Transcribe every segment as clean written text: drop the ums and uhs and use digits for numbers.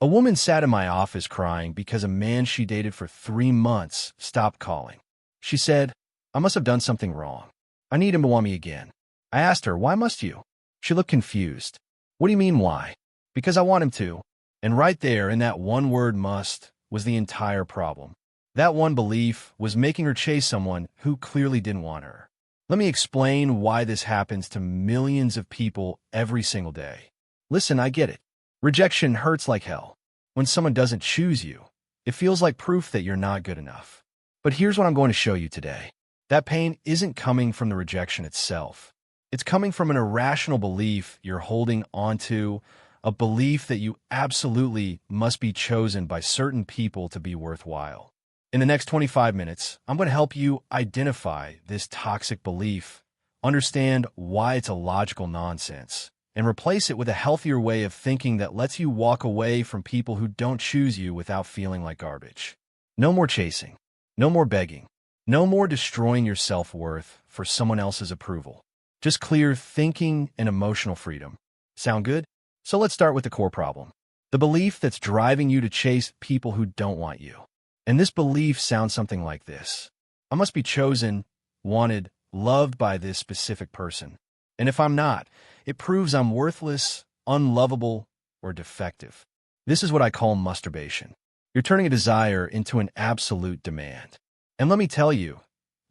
A woman sat in my office crying because a man she dated for 3 months stopped calling. She said, "I must have done something wrong. I need him to want me again." I asked her, "Why must you?" She looked confused. "What do you mean, why?" "Because I want him to." And right there, in that one word must, was the entire problem. That one belief was making her chase someone who clearly didn't want her. Let me explain why this happens to millions of people every single day. Listen, I get it. Rejection hurts like hell. When someone doesn't choose you, it feels like proof that you're not good enough. But here's what I'm going to show you today. That pain isn't coming from the rejection itself. It's coming from an irrational belief you're holding onto, a belief that you absolutely must be chosen by certain people to be worthwhile. In the next 25 minutes, I'm going to help you identify this toxic belief, understand why it's a logical nonsense, and replace it with a healthier way of thinking that lets you walk away from people who don't choose you without feeling like garbage. No more chasing. No more begging. No more destroying your self-worth for someone else's approval. Just clear thinking and emotional freedom. Sound good? So let's start with the core problem. The belief that's driving you to chase people who don't want you. And this belief sounds something like this. I must be chosen, wanted, loved by this specific person. And if I'm not, it proves I'm worthless, unlovable, or defective. This is what I call masturbation. You're turning a desire into an absolute demand. And let me tell you,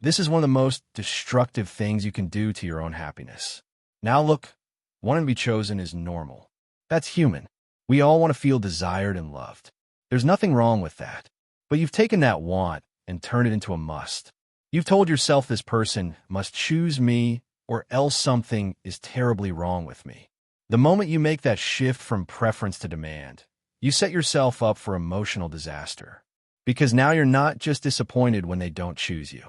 this is one of the most destructive things you can do to your own happiness. Now look, wanting to be chosen is normal. That's human. We all want to feel desired and loved. There's nothing wrong with that. But you've taken that want and turned it into a must. You've told yourself this person must choose me or else something is terribly wrong with me. The moment you make that shift from preference to demand, you set yourself up for emotional disaster. Because now you're not just disappointed when they don't choose you.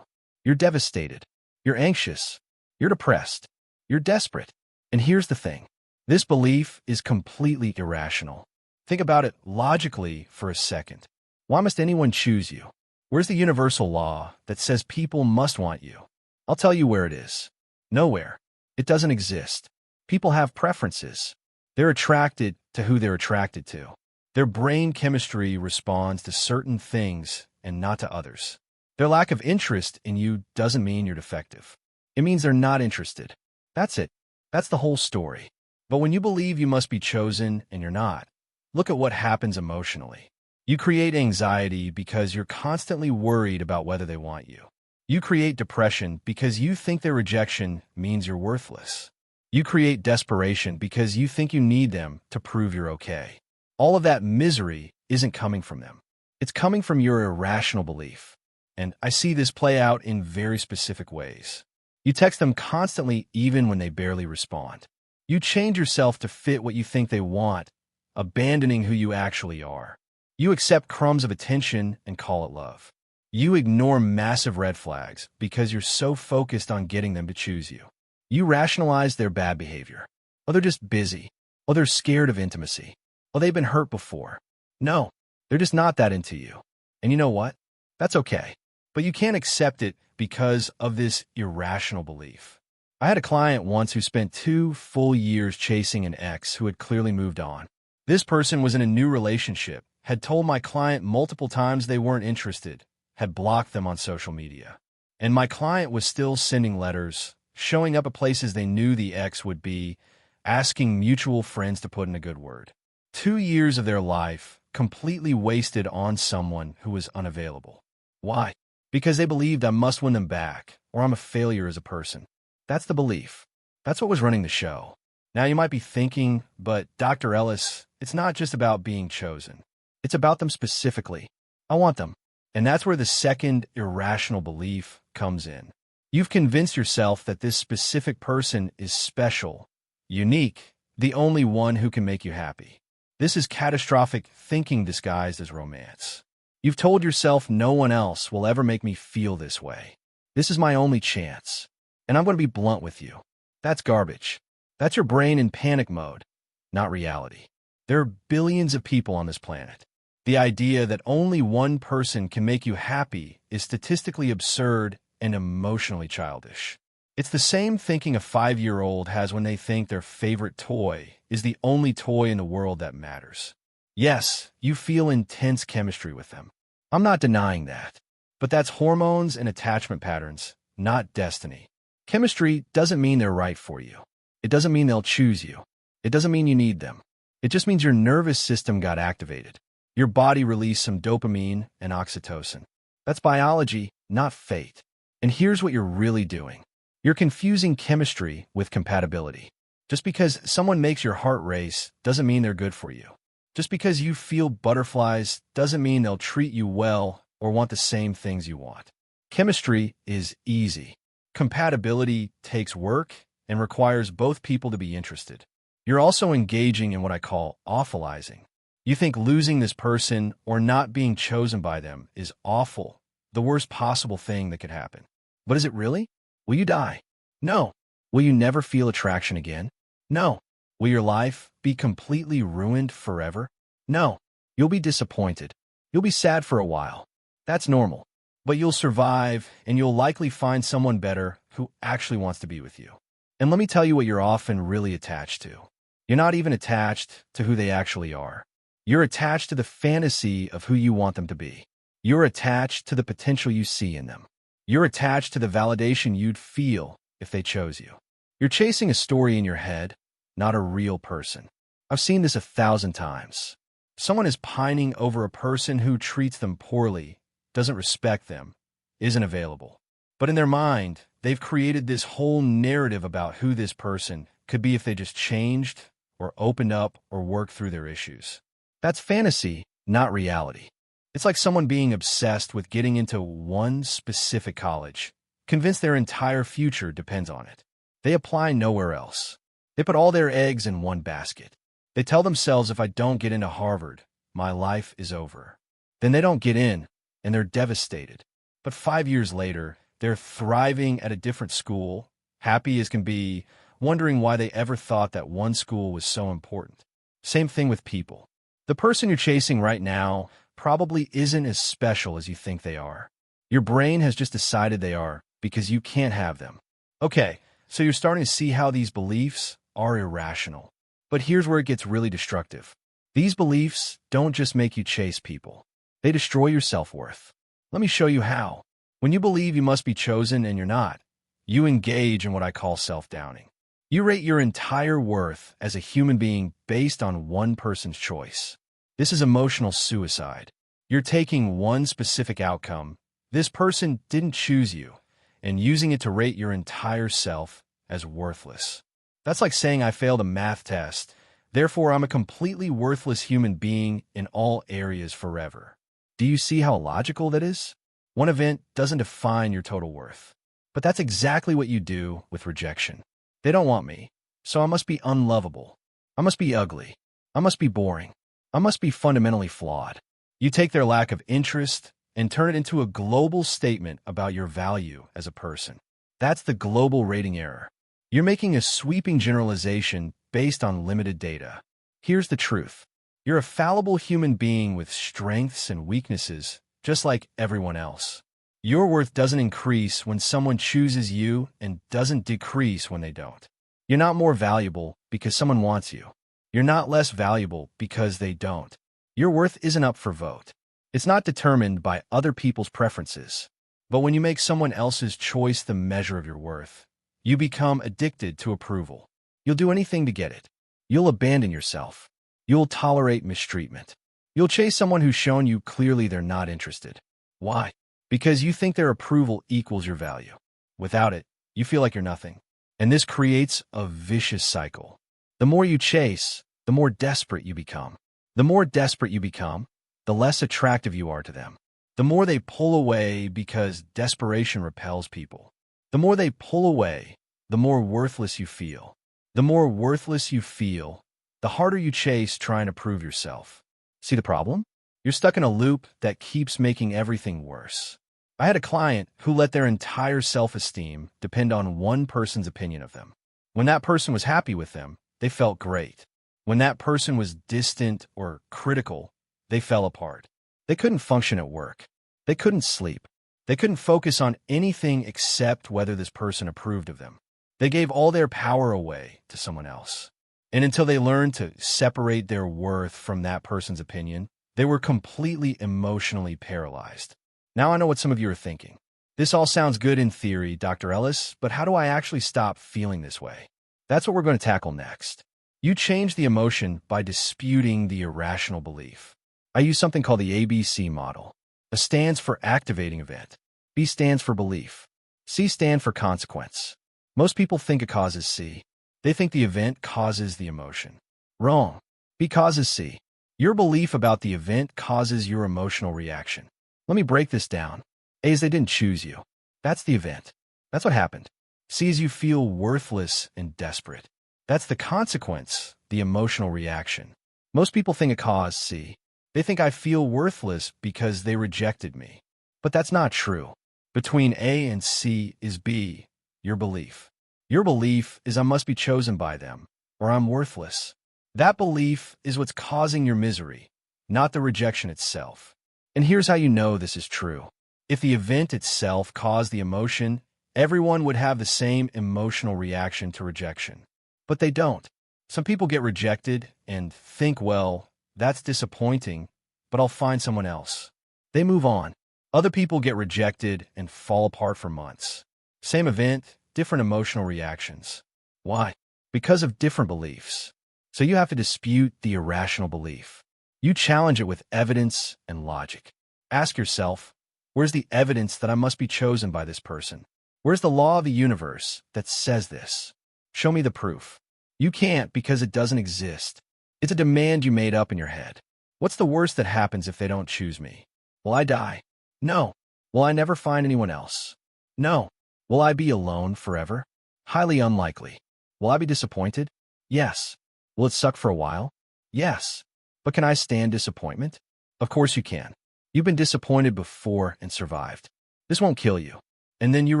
You're devastated. You're anxious. You're depressed. You're desperate. And here's the thing. This belief is completely irrational. Think about it logically for a second. Why must anyone choose you? Where's the universal law that says people must want you? I'll tell you where it is. Nowhere. It doesn't exist. People have preferences. They're attracted to who they're attracted to. Their brain chemistry responds to certain things and not to others. Their lack of interest in you doesn't mean you're defective. It means they're not interested. That's it. That's the whole story. But when you believe you must be chosen and you're not, look at what happens emotionally. You create anxiety because you're constantly worried about whether they want you. You create depression because you think their rejection means you're worthless. You create desperation because you think you need them to prove you're okay. All of that misery isn't coming from them. It's coming from your irrational belief. And I see this play out in very specific ways. You text them constantly even when they barely respond. You change yourself to fit what you think they want, abandoning who you actually are. You accept crumbs of attention and call it love. You ignore massive red flags because you're so focused on getting them to choose you. You rationalize their bad behavior. Oh, they're just busy. Oh, they're scared of intimacy. Oh, they've been hurt before. No, they're just not that into you. And you know what? That's okay. But you can't accept it because of this irrational belief. I had a client once who spent 2 full years chasing an ex who had clearly moved on. This person was in a new relationship, had told my client multiple times they weren't interested, had blocked them on social media. And my client was still sending letters, showing up at places they knew the ex would be, asking mutual friends to put in a good word. 2 years of their life completely wasted on someone who was unavailable. Why? Because they believed I must win them back, or I'm a failure as a person. That's the belief. That's what was running the show. Now you might be thinking, but Dr. Ellis, it's not just about being chosen. It's about them specifically. I want them. And that's where the second irrational belief comes in. You've convinced yourself that this specific person is special, unique, the only one who can make you happy. This is catastrophic thinking disguised as romance. You've told yourself no one else will ever make me feel this way. This is my only chance. And I'm going to be blunt with you. That's garbage. That's your brain in panic mode, not reality. There are billions of people on this planet. The idea that only one person can make you happy is statistically absurd and emotionally childish. It's the same thinking a 5-year-old has when they think their favorite toy is the only toy in the world that matters. Yes, you feel intense chemistry with them. I'm not denying that. But that's hormones and attachment patterns, not destiny. Chemistry doesn't mean they're right for you. It doesn't mean they'll choose you. It doesn't mean you need them. It just means your nervous system got activated. Your body released some dopamine and oxytocin. That's biology, not fate. And here's what you're really doing. You're confusing chemistry with compatibility. Just because someone makes your heart race doesn't mean they're good for you. Just because you feel butterflies doesn't mean they'll treat you well or want the same things you want. Chemistry is easy. Compatibility takes work and requires both people to be interested. You're also engaging in what I call awfulizing. You think losing this person or not being chosen by them is awful, the worst possible thing that could happen. But is it really? Will you die? No. Will you never feel attraction again? No. Will your life be completely ruined forever? No. You'll be disappointed. You'll be sad for a while. That's normal. But you'll survive, and you'll likely find someone better who actually wants to be with you. And let me tell you what you're often really attached to. You're not even attached to who they actually are. You're attached to the fantasy of who you want them to be. You're attached to the potential you see in them. You're attached to the validation you'd feel if they chose you. You're chasing a story in your head, not a real person. I've seen this 1,000 times. Someone is pining over a person who treats them poorly, doesn't respect them, isn't available. But in their mind, they've created this whole narrative about who this person could be if they just changed or opened up or worked through their issues. That's fantasy, not reality. It's like someone being obsessed with getting into one specific college, convinced their entire future depends on it. They apply nowhere else. They put all their eggs in one basket. They tell themselves, if I don't get into Harvard, my life is over. Then they don't get in, and they're devastated. But 5 years later, they're thriving at a different school, happy as can be, wondering why they ever thought that one school was so important. Same thing with people. The person you're chasing right now probably isn't as special as you think they are. Your brain has just decided they are because you can't have them. Okay, so you're starting to see how these beliefs are irrational. But here's where it gets really destructive. These beliefs don't just make you chase people. They destroy your self-worth. Let me show you how. When you believe you must be chosen and you're not, you engage in what I call self-downing. You rate your entire worth as a human being based on one person's choice. This is emotional suicide. You're taking one specific outcome, this person didn't choose you, and using it to rate your entire self as worthless. That's like saying I failed a math test, therefore I'm a completely worthless human being in all areas forever. Do you see how illogical that is? One event doesn't define your total worth. But that's exactly what you do with rejection. They don't want me, so I must be unlovable. I must be ugly. I must be boring. I must be fundamentally flawed. You take their lack of interest and turn it into a global statement about your value as a person. That's the global rating error. You're making a sweeping generalization based on limited data. Here's the truth. You're a fallible human being with strengths and weaknesses, just like everyone else. Your worth doesn't increase when someone chooses you and doesn't decrease when they don't. You're not more valuable because someone wants you. You're not less valuable because they don't. Your worth isn't up for vote. It's not determined by other people's preferences. But when you make someone else's choice the measure of your worth, you become addicted to approval. You'll do anything to get it. You'll abandon yourself. You'll tolerate mistreatment. You'll chase someone who's shown you clearly they're not interested. Why? Because you think their approval equals your value. Without it, you feel like you're nothing. And this creates a vicious cycle. The more you chase, the more desperate you become. The more desperate you become, the less attractive you are to them. The more they pull away because desperation repels people. The more they pull away, the more worthless you feel. The more worthless you feel, the harder you chase trying to prove yourself. See the problem? You're stuck in a loop that keeps making everything worse. I had a client who let their entire self-esteem depend on one person's opinion of them. When that person was happy with them, they felt great. When that person was distant or critical, they fell apart. They couldn't function at work. They couldn't sleep. They couldn't focus on anything except whether this person approved of them. They gave all their power away to someone else. And until they learned to separate their worth from that person's opinion, they were completely emotionally paralyzed. Now I know what some of you are thinking. This all sounds good in theory, Dr. Ellis, but how do I actually stop feeling this way? That's what we're going to tackle next. You change the emotion by disputing the irrational belief. I use something called the ABC model. A stands for activating event. B stands for belief. C stands for consequence. Most people think a causes C. They think the event causes the emotion. Wrong. B causes C. Your belief about the event causes your emotional reaction. Let me break this down. A is they didn't choose you. That's the event. That's what happened. C is you feel worthless and desperate. That's the consequence, the emotional reaction. Most people think a cause C. They think I feel worthless because they rejected me. But that's not true. Between A and C is B, your belief. Your belief is I must be chosen by them, or I'm worthless. That belief is what's causing your misery, not the rejection itself. And here's how you know this is true. If the event itself caused the emotion, everyone would have the same emotional reaction to rejection. But they don't. Some people get rejected and think, well, that's disappointing, but I'll find someone else. They move on. Other people get rejected and fall apart for months. Same event, different emotional reactions. Why? Because of different beliefs. So you have to dispute the irrational belief. You challenge it with evidence and logic. Ask yourself, where's the evidence that I must be chosen by this person? Where's the law of the universe that says this? Show me the proof. You can't because it doesn't exist. It's a demand you made up in your head. What's the worst that happens if they don't choose me? Will I die? No. Will I never find anyone else? No. Will I be alone forever? Highly unlikely. Will I be disappointed? Yes. Will it suck for a while? Yes. But can I stand disappointment? Of course you can. You've been disappointed before and survived. This won't kill you. And then you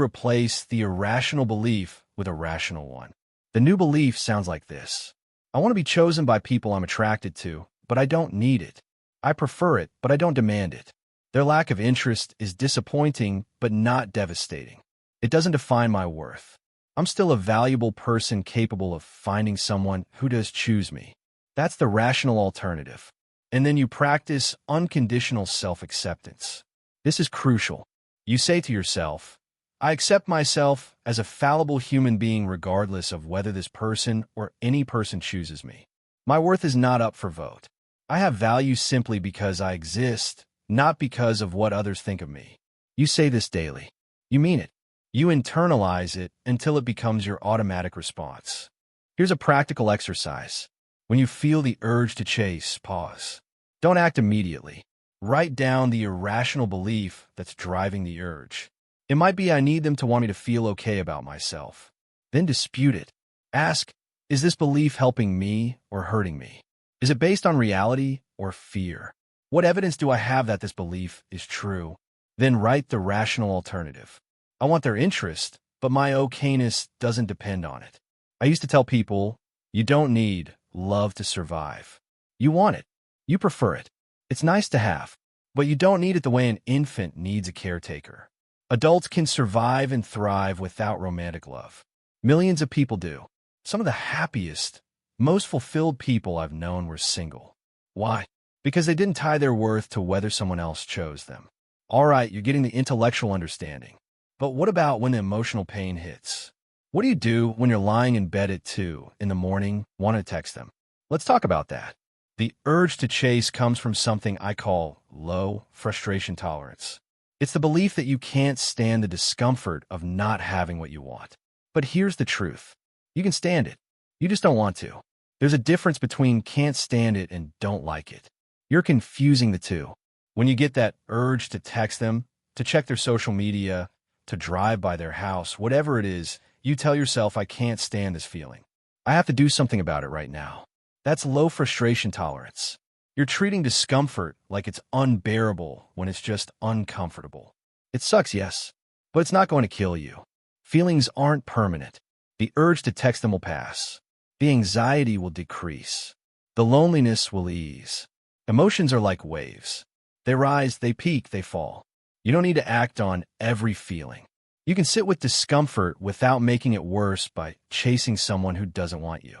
replace the irrational belief with a rational one. The new belief sounds like this. I want to be chosen by people I'm attracted to, but I don't need it. I prefer it, but I don't demand it. Their lack of interest is disappointing, but not devastating. It doesn't define my worth. I'm still a valuable person capable of finding someone who does choose me. That's the rational alternative. And then you practice unconditional self-acceptance. This is crucial. You say to yourself, I accept myself as a fallible human being regardless of whether this person or any person chooses me. My worth is not up for vote. I have value simply because I exist, not because of what others think of me. You say this daily. You mean it. You internalize it until it becomes your automatic response. Here's a practical exercise. When you feel the urge to chase, pause. Don't act immediately. Write down the irrational belief that's driving the urge. It might be I need them to want me to feel okay about myself. Then dispute it. Ask, is this belief helping me or hurting me? Is it based on reality or fear? What evidence do I have that this belief is true? Then write the rational alternative. I want their interest, but my okayness doesn't depend on it. I used to tell people, you don't need love to survive. You want it. You prefer it. It's nice to have, but you don't need it the way an infant needs a caretaker. Adults can survive and thrive without romantic love. Millions of people do. Some of the happiest, most fulfilled people I've known were single. Why? Because they didn't tie their worth to whether someone else chose them. All right, you're getting the intellectual understanding. But what about when the emotional pain hits? What do you do when you're lying in bed at 2 in the morning, want to text them? Let's talk about that. The urge to chase comes from something I call low frustration tolerance. It's the belief that you can't stand the discomfort of not having what you want. But here's the truth. You can stand it. You just don't want to. There's a difference between can't stand it and don't like it. You're confusing the two. When you get that urge to text them, to check their social media, to drive by their house, whatever it is, you tell yourself, I can't stand this feeling. I have to do something about it right now. That's low frustration tolerance. You're treating discomfort like it's unbearable when it's just uncomfortable. It sucks, yes, but it's not going to kill you. Feelings aren't permanent. The urge to text them will pass. The anxiety will decrease. The loneliness will ease. Emotions are like waves. They rise, they peak, they fall. You don't need to act on every feeling. You can sit with discomfort without making it worse by chasing someone who doesn't want you.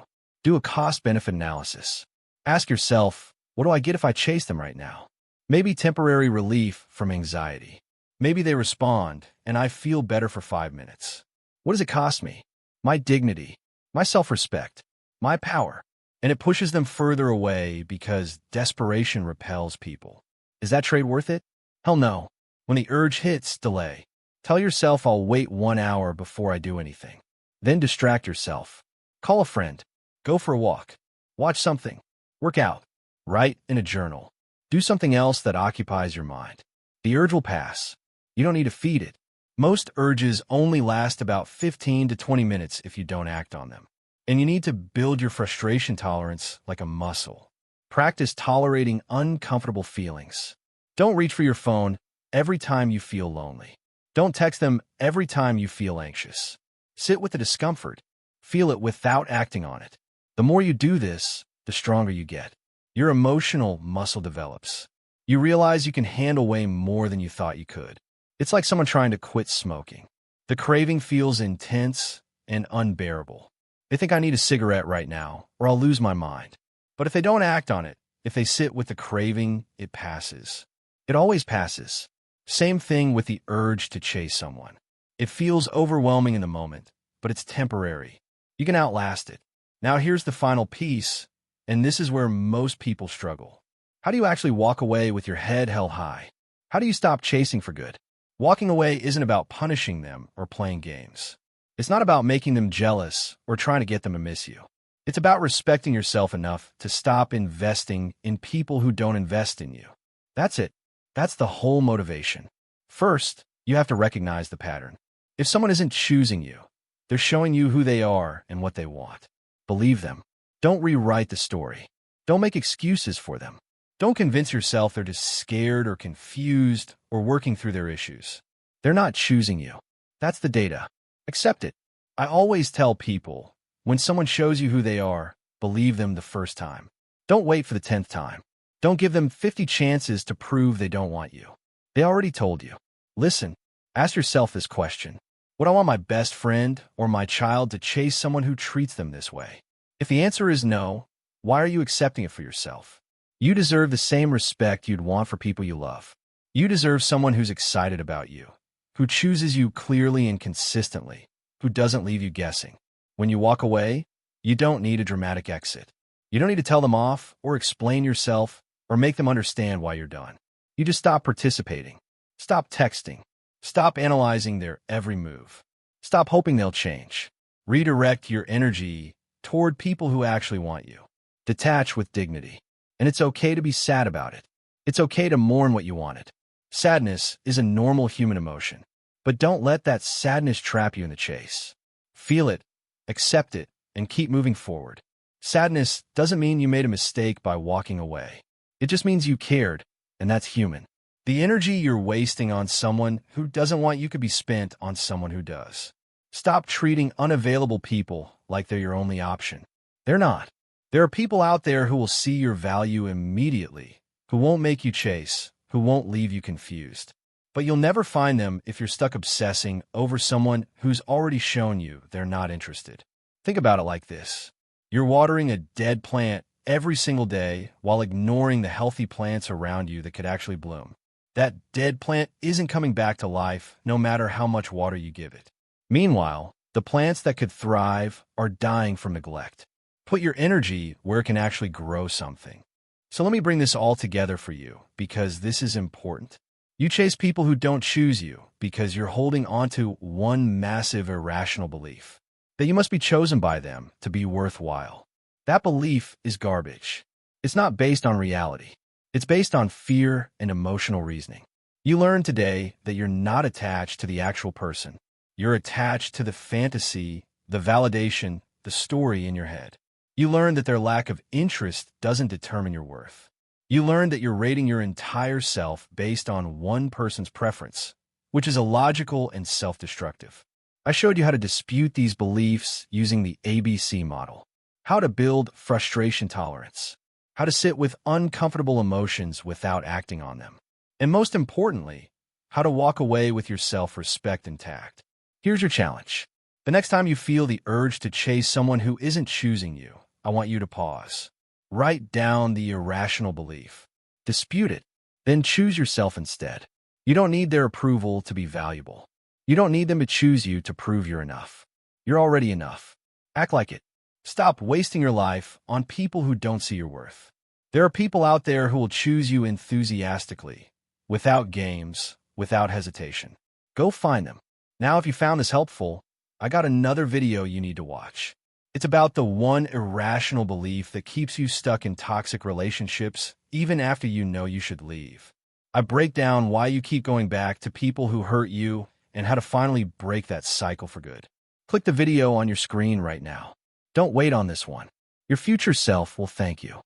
Do a cost-benefit analysis. Ask yourself, what do I get if I chase them right now? Maybe temporary relief from anxiety. Maybe they respond, and I feel better for 5 minutes. What does it cost me? My dignity, my self-respect, my power. And it pushes them further away because desperation repels people. Is that trade worth it? Hell no. When the urge hits, delay. Tell yourself I'll wait 1 hour before I do anything. Then distract yourself. Call a friend. Go for a walk. Watch something. Work out. Write in a journal. Do something else that occupies your mind. The urge will pass. You don't need to feed it. Most urges only last about 15 to 20 minutes if you don't act on them. And you need to build your frustration tolerance like a muscle. Practice tolerating uncomfortable feelings. Don't reach for your phone every time you feel lonely. Don't text them every time you feel anxious. Sit with the discomfort. Feel it without acting on it. The more you do this, the stronger you get. Your emotional muscle develops. You realize you can handle way more than you thought you could. It's like someone trying to quit smoking. The craving feels intense and unbearable. They think I need a cigarette right now, or I'll lose my mind. But if they don't act on it, if they sit with the craving, it passes. It always passes. Same thing with the urge to chase someone. It feels overwhelming in the moment, but it's temporary. You can outlast it. Now here's the final piece, and this is where most people struggle. How do you actually walk away with your head held high? How do you stop chasing for good? Walking away isn't about punishing them or playing games. It's not about making them jealous or trying to get them to miss you. It's about respecting yourself enough to stop investing in people who don't invest in you. That's it. That's the whole motivation. First, you have to recognize the pattern. If someone isn't choosing you, they're showing you who they are and what they want. Believe them. Don't rewrite the story. Don't make excuses for them. Don't convince yourself they're just scared or confused or working through their issues. They're not choosing you. That's the data. Accept it. I always tell people, when someone shows you who they are, believe them the first time. Don't wait for the 10th time. Don't give them 50 chances to prove they don't want you. They already told you. Listen, ask yourself this question. Would I want my best friend or my child to chase someone who treats them this way? If the answer is no, why are you accepting it for yourself? You deserve the same respect you'd want for people you love. You deserve someone who's excited about you, who chooses you clearly and consistently, who doesn't leave you guessing. When you walk away, you don't need a dramatic exit. You don't need to tell them off or explain yourself or make them understand why you're done. You just stop participating. Stop texting. Stop analyzing their every move. Stop hoping they'll change. Redirect your energy toward people who actually want you. Detach with dignity. And it's okay to be sad about it. It's okay to mourn what you wanted. Sadness is a normal human emotion. But don't let that sadness trap you in the chase. Feel it, accept it, and keep moving forward. Sadness doesn't mean you made a mistake by walking away. It just means you cared, and that's human. The energy you're wasting on someone who doesn't want you could be spent on someone who does. Stop treating unavailable people like they're your only option. They're not. There are people out there who will see your value immediately, who won't make you chase, who won't leave you confused. But you'll never find them if you're stuck obsessing over someone who's already shown you they're not interested. Think about it like this. You're watering a dead plant every single day while ignoring the healthy plants around you that could actually bloom. That dead plant isn't coming back to life no matter how much water you give it. Meanwhile, the plants that could thrive are dying from neglect. Put your energy where it can actually grow something. So let me bring this all together for you, because this is important. You chase people who don't choose you because you're holding onto one massive irrational belief, that you must be chosen by them to be worthwhile. That belief is garbage. It's not based on reality. It's based on fear and emotional reasoning. You learn today that you're not attached to the actual person. You're attached to the fantasy, the validation, the story in your head. You learn that their lack of interest doesn't determine your worth. You learn that you're rating your entire self based on one person's preference, which is illogical and self-destructive. I showed you how to dispute these beliefs using the ABC model, how to build frustration tolerance, how to sit with uncomfortable emotions without acting on them, and most importantly, how to walk away with your self-respect intact. Here's your challenge. The next time you feel the urge to chase someone who isn't choosing you, I want you to pause. Write down the irrational belief. Dispute it. Then choose yourself instead. You don't need their approval to be valuable. You don't need them to choose you to prove you're enough. You're already enough. Act like it. Stop wasting your life on people who don't see your worth. There are people out there who will choose you enthusiastically, without games, without hesitation. Go find them. Now, if you found this helpful, I got another video you need to watch. It's about the one irrational belief that keeps you stuck in toxic relationships even after you know you should leave. I break down why you keep going back to people who hurt you and how to finally break that cycle for good. Click the video on your screen right now. Don't wait on this one. Your future self will thank you.